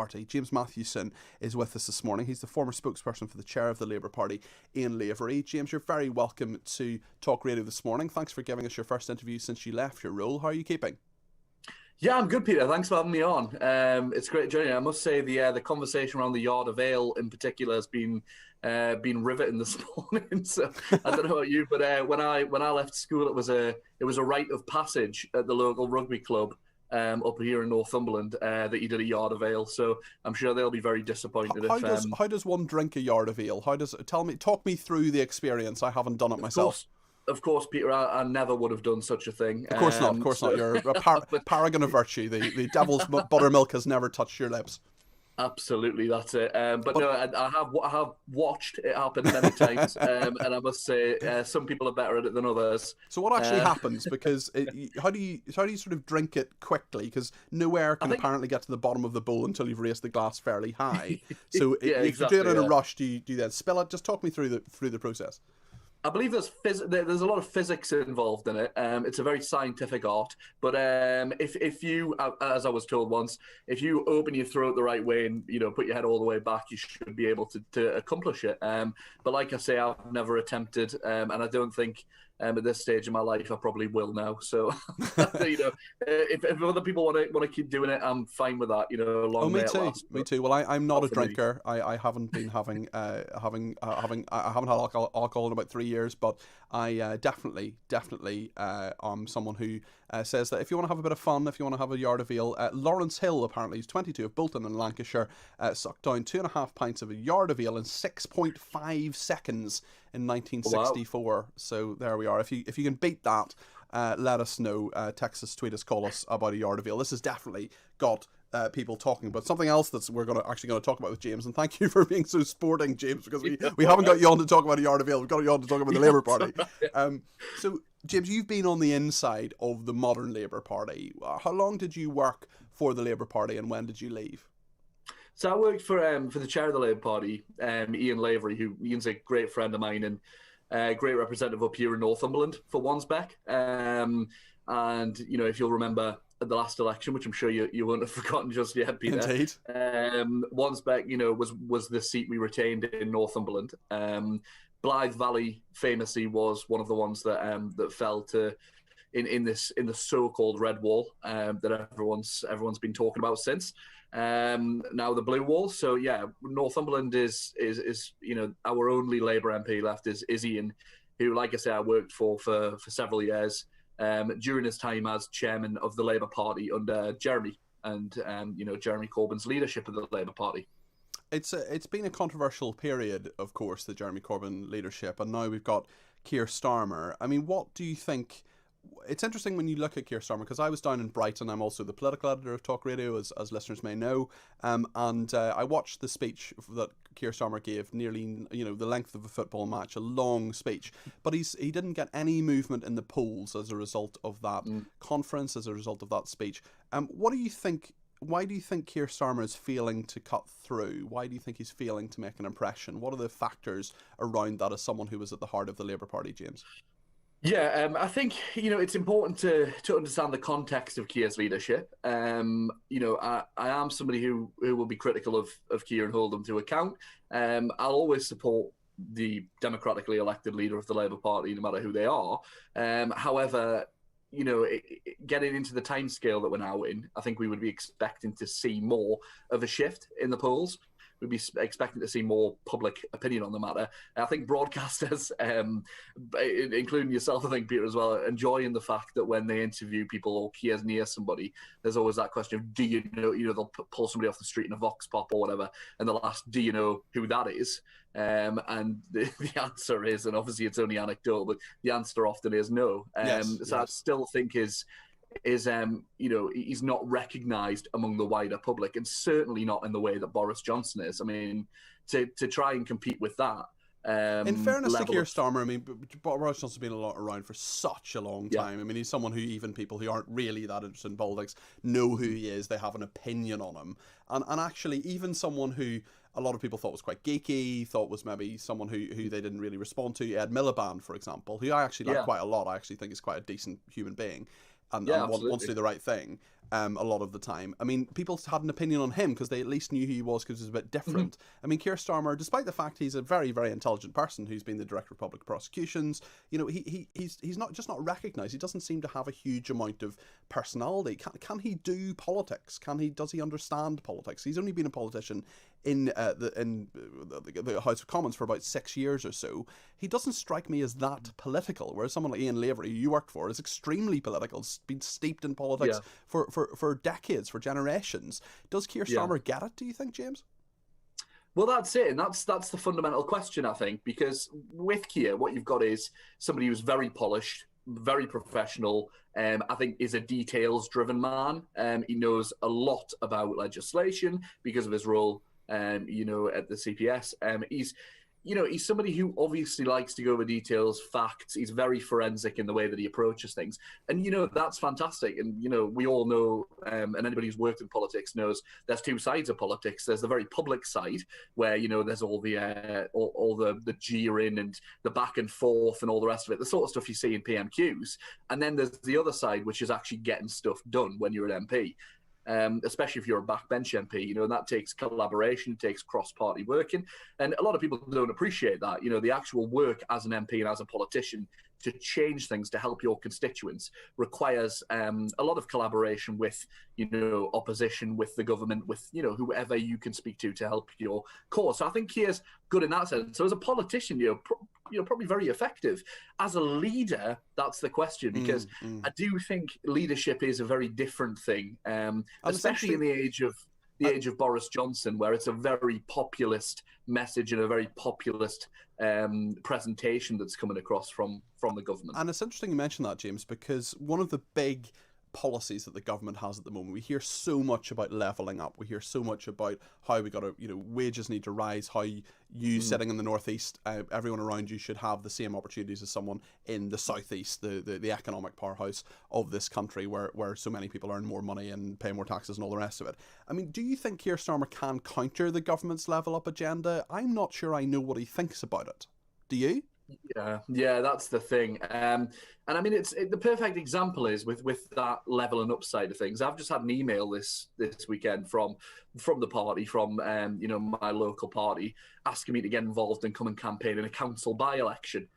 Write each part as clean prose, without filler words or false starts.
Party. James Matthewson is with us this morning. He's the former spokesperson for the chair of the Labour Party, Ian Lavery. James, you're very welcome to Talk Radio this morning. Thanks for giving us your first interview since you left your role. How are you keeping? Yeah, I'm good, Peter. Thanks for having me on. It's a great journey. I must say the conversation around the Yard of Ale in particular has been riveting this morning. So I don't know about you, but when I left school, it was a rite of passage at the local rugby club up here in Northumberland that you did a Yard of Ale. So I'm sure they'll be very disappointed. How does one drink a Yard of Ale? Talk me through the experience. I haven't done it myself. Of course, Peter, I never would have done such a thing. Of course not. You're a paragon of virtue. The devil's buttermilk has never touched your lips. Absolutely, that's it. But no, I have watched it happen many times, and I must say some people are better at it than others. So what actually happens? Because how do you sort of drink it quickly? Because no air can apparently get to the bottom of the bowl until you've raised the glass fairly high. So if you do it in a rush, do you then spill it? Just talk me through the process. I believe there's a lot of physics involved in it. It's a very scientific art. But if you, as I was told once, if you open your throat the right way and put your head all the way back, you should be able to accomplish it. But like I say, I've never attempted, and I don't think at this stage in my life I probably will now. So if other people want to keep doing it, I'm fine with that. Me too. Well, I'm not a drinker. I haven't been having I haven't had alcohol in about 3 years, but I definitely am someone who says that if you want to have a bit of fun, if you want to have a Yard of Ale, Lawrence Hill, apparently he's 22, of Bolton in Lancashire, sucked down 2.5 pints of a Yard of Ale in 6.5 seconds in 1964. Wow. So there we are. If you can beat that, let us know. Text us, tweet us, call us about a Yard of Ale. This has definitely got people talking about something else that we're actually going to talk about with James. And thank you for being so sporting, James, because we haven't got you on to talk about a Yard of Ale. We've got you on to talk about the Labour Party. So James, you've been on the inside of the modern Labour Party. How long did you work for the Labour Party, and when did you leave? So I worked for the chair of the Labour Party, Ian Lavery, who Ian's a great friend of mine and great representative up here in Northumberland for Wansbeck. And if you'll remember at the last election, which I'm sure you won't have forgotten just yet, Peter. Indeed. Wansbeck, was the seat we retained in Northumberland. Blythe Valley famously was one of the ones that fell to in the so-called Red Wall that everyone's been talking about since. Now the Blue Wall. So yeah, Northumberland is our only Labour MP left is Ian, who, like I say, I worked for several years during his time as chairman of the Labour Party under Jeremy and Jeremy Corbyn's leadership of the Labour Party. It's been a controversial period, of course, the Jeremy Corbyn leadership, and now we've got Keir Starmer. I mean, what do you think? It's interesting when you look at Keir Starmer, because I was down in Brighton. I'm also the political editor of TalkRadio, as listeners may know, and I watched the speech that Keir Starmer gave, nearly the length of a football match, a long speech, but he didn't get any movement in the polls as a result of that conference, as a result of that speech. What do you think? Why do you think Keir Starmer is failing to cut through? Why do you think he's failing to make an impression? What are the factors around that as someone who was at the heart of the Labour Party, James? Yeah, I think it's important to understand the context of Keir's leadership. I am somebody who will be critical of Keir and hold him to account. I'll always support the democratically elected leader of the Labour Party, no matter who they are. However, getting into the timescale that we're now in, I think we would be expecting to see more of a shift in the polls. We'd be expecting to see more public opinion on the matter. I think broadcasters, including yourself, I think, Peter, as well, enjoying the fact that when they interview people or Keir's near somebody, there's always that question of, do you know, they'll pull somebody off the street in a vox pop or whatever, and they'll ask, do you know who that is? And the answer is, and obviously it's only anecdotal, but the answer often is no. So I still think he's not recognised among the wider public, and certainly not in the way that Boris Johnson is. I mean, to try and compete with that. In fairness to Keir Starmer, I mean, Boris Johnson's been around for such a long time. Yeah. I mean, he's someone who even people who aren't really that interested in politics know who he is. They have an opinion on him. And actually, even someone who a lot of people thought was quite geeky, thought was maybe someone who they didn't really respond to, Ed Miliband, for example, who I actually like quite a lot. I actually think is quite a decent human being. and Yeah, wants to do absolutely. the right thing. A lot of the time. I mean, people had an opinion on him because they at least knew who he was because he was a bit different. I mean, Keir Starmer, despite the fact he's a very, very intelligent person who's been the Director of Public Prosecutions, you know, he's not recognised. He doesn't seem to have a huge amount of personality. Can he do politics? Does he understand politics? He's only been a politician in the House of Commons for about 6 years or so. He doesn't strike me as that political, whereas someone like Ian Lavery, who you worked for, is extremely political, been steeped in politics for decades, for generations. Does Keir Starmer get it, do you think, James? Well, that's it, and that's the fundamental question, I think, because with Keir, what you've got is somebody who's very polished, very professional. I think is a details-driven man. He knows a lot about legislation because of his role, at the CPS. He's somebody who obviously likes to go over details, facts. He's very forensic in the way that he approaches things. And, that's fantastic. And, we all know, and anybody who's worked in politics knows there's two sides of politics. There's the very public side where, there's all the jeering and the back and forth and all the rest of it, the sort of stuff you see in PMQs. And then there's the other side, which is actually getting stuff done when you're an MP. Especially if you're a backbench MP, and that takes collaboration, takes cross-party working. And a lot of people don't appreciate that, the actual work as an MP and as a politician to change things, to help your constituents, requires a lot of collaboration with, opposition, with the government, with, whoever you can speak to help your cause. So I think Keir's good in that sense. So as a politician, probably very effective. As a leader, that's the question, because I do think leadership is a very different thing, especially in the age of Boris Johnson, where it's a very populist message and a very populist presentation that's coming across from the government. And it's interesting you mention that, James, because one of the big policies that the government has at the moment, we hear so much about levelling up. We hear so much about how we got to, wages need to rise, how you sitting in the northeast, everyone around you should have the same opportunities as someone in the southeast, the economic powerhouse of this country, where so many people earn more money and pay more taxes and all the rest of it. I mean, do you think Keir Starmer can counter the government's level up agenda? I'm not sure I know what he thinks about it. Do you? Yeah, that's the thing. And I mean, the perfect example is with that level and up side of things. I've just had an email this weekend from the party, from my local party, asking me to get involved and come and campaign in a council by-election,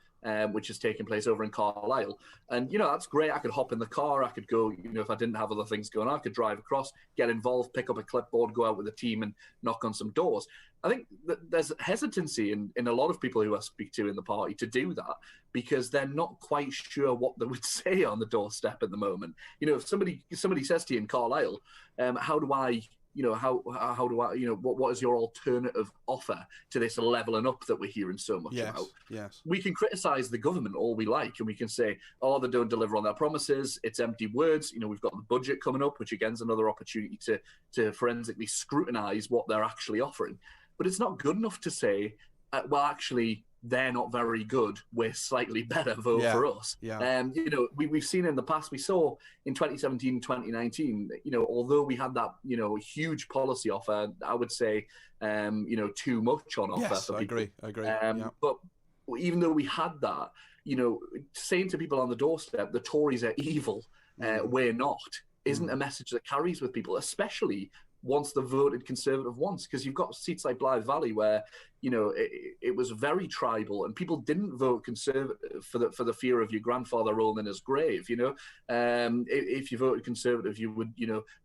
which is taking place over in Carlisle. And, that's great. I could hop in the car. I could go, if I didn't have other things going on, I could drive across, get involved, pick up a clipboard, go out with a team and knock on some doors. I think that there's hesitancy in a lot of people who I speak to in the party to do that because they're not quite sure what they would say on the doorstep at the moment. If somebody says to you in Carlisle, how do I, how do I, what is your alternative offer to this levelling up that we're hearing so much about? Yes. We can criticise the government all we like, and we can say, oh, they don't deliver on their promises. It's empty words. We've got the budget coming up, which again is another opportunity to forensically scrutinise what they're actually offering. But it's not good enough to say, well, actually, they're not very good. We're slightly better. Vote for us. Yeah. We've seen in the past. We saw in 2017, 2019. Although we had that, huge policy offer, I would say, too much on offer. Yes, for people. I agree. But even though we had that, saying to people on the doorstep, the Tories are evil. We're not. Isn't a message that carries with people, especially once they've voted Conservative once, because you've got seats like Blythe Valley where, it was very tribal and people didn't vote Conservative for the fear of your grandfather rolling in his grave, If you voted Conservative, you would,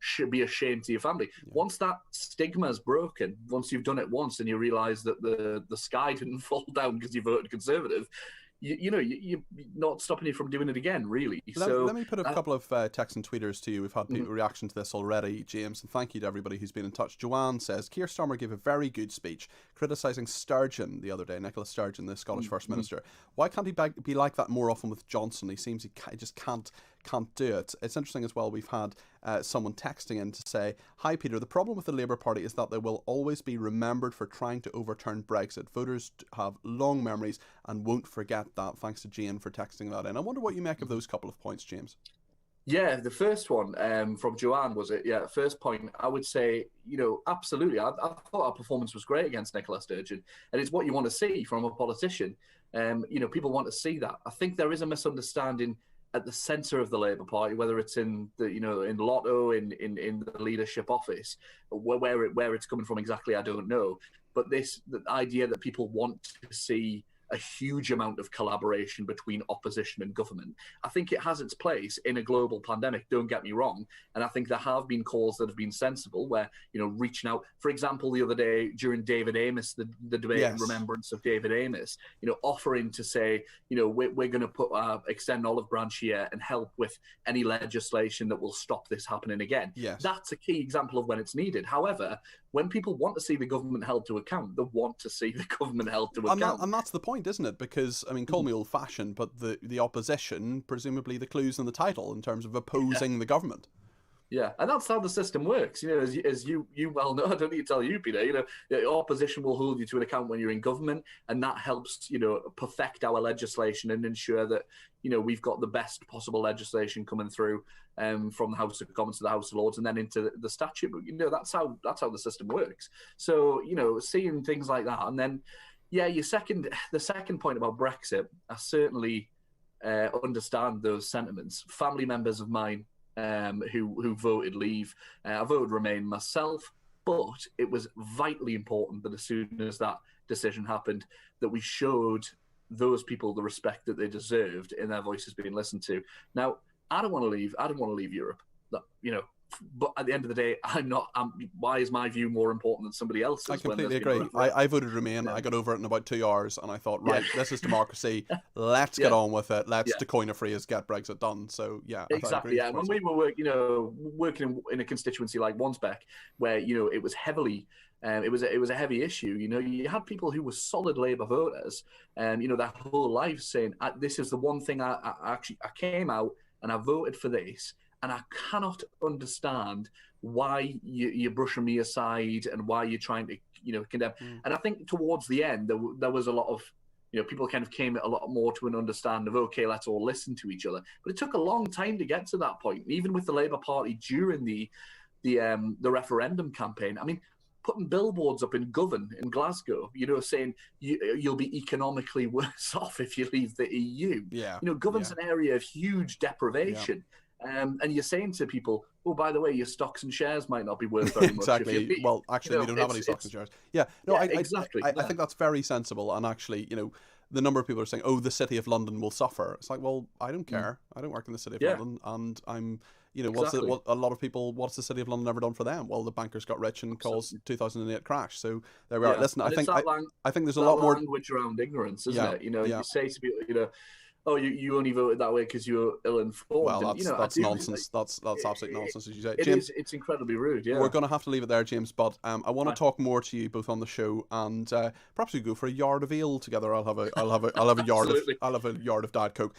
should be ashamed to your family. Yeah. Once that stigma is broken, once you've done it once and you realise that the sky didn't fall down because you voted Conservative, you're not stopping you from doing it again, really. Let me put a couple of texts and tweeters to you. We've had people reaction to this already, James, and thank you to everybody who's been in touch. Joanne says, Keir Starmer gave a very good speech criticising Sturgeon the other day, Nicola Sturgeon, the Scottish First Minister. Why can't he be like that more often with Johnson? He seems he just can't do it. It's interesting as well, we've had someone texting in to say, hi Peter, the problem with the Labour Party is that they will always be remembered for trying to overturn Brexit. Voters have long memories and won't forget that. Thanks to Jane for texting that in. I wonder what you make of those couple of points, James. Yeah, the first one from Joanne, was it? Yeah, first point, I would say, absolutely. I thought our performance was great against Nicola Sturgeon, and it's what you want to see from a politician. People want to see that. I think there is a misunderstanding at the centre of the Labour Party, whether it's in the in Lotto, in the leadership office, where it's coming from exactly, I don't know. But the idea that people want to see a huge amount of collaboration between opposition and government, I think it has its place in a global pandemic, don't get me wrong. And I think there have been calls that have been sensible where, reaching out, for example, the other day during David Amos, the debate in remembrance of David Amos, offering to say, we're going to extend olive branch here and help with any legislation that will stop this happening again. Yes. That's a key example of when it's needed. However, when people want to see the government held to account, they want to see the government held to account. And that's the point, isn't it? Because, I mean, call me old-fashioned, but the opposition, presumably the clue's in the title in terms of opposing the government. Yeah, and that's how the system works. As you well know, I don't need to tell you, Peter. The opposition will hold you to an account when you're in government, and that helps, perfect our legislation and ensure that, we've got the best possible legislation coming through from the House of Commons to the House of Lords and then into the statute. But that's how the system works. So seeing things like that, and then the second point about Brexit, I certainly understand those sentiments. Family members of mine who voted leave. I voted remain myself, but it was vitally important that as soon as that decision happened, that we showed those people the respect that they deserved in their voices being listened to. Now, I don't want to leave. I don't want to leave Europe. But at the end of the day, why is my view more important than somebody else's? I completely agree. I voted Remain. I got over it in about 2 hours, and I thought, right, this is democracy. Let's get on with it. Let's, to coin a phrase, get Brexit done. So, exactly. Yeah, when we were working in a constituency like Wansbeck, where it was heavily. It was a heavy issue. You had people who were solid Labour voters, and their whole lives saying, "This is the one thing I came out and I voted for this." And I cannot understand why you're brushing me aside and why you're trying to, condemn. And I think towards the end, there was a lot of, people kind of came a lot more to an understanding of, okay, let's all listen to each other. But it took a long time to get to that point. Even with the Labour Party during the referendum campaign, I mean, putting billboards up in Govan in Glasgow, saying you'll be economically worse off if you leave the EU. Yeah. Govan's an area of huge deprivation. Yeah. And you're saying to people, oh, by the way, your stocks and shares might not be worth very much. Exactly. Well, actually, we don't have any stocks and shares. Yeah. No, exactly. I think that's very sensible. And actually, the number of people are saying, oh, the City of London will suffer. It's like, well, I don't care. I don't work in the City of London. And I'm, what's the City of London ever done for them? Well, the bankers got rich and caused 2008 crash. So there we are. Listen, I think there's a lot more language around ignorance, isn't it? You say to people, oh, you only voted that way because you were ill-informed. Well, that's nonsense. That's absolute nonsense, as you say. James, it's incredibly rude, yeah. We're going to have to leave it there, James, but I want to talk more to you both on the show, and perhaps we go for a yard of ale together. I'll have a yard of Diet Coke.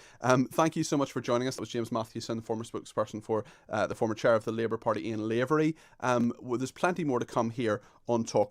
Thank you so much for joining us. That was James Matthewson, former spokesperson for the former chair of the Labour Party, Ian Lavery. There's plenty more to come here on Talk.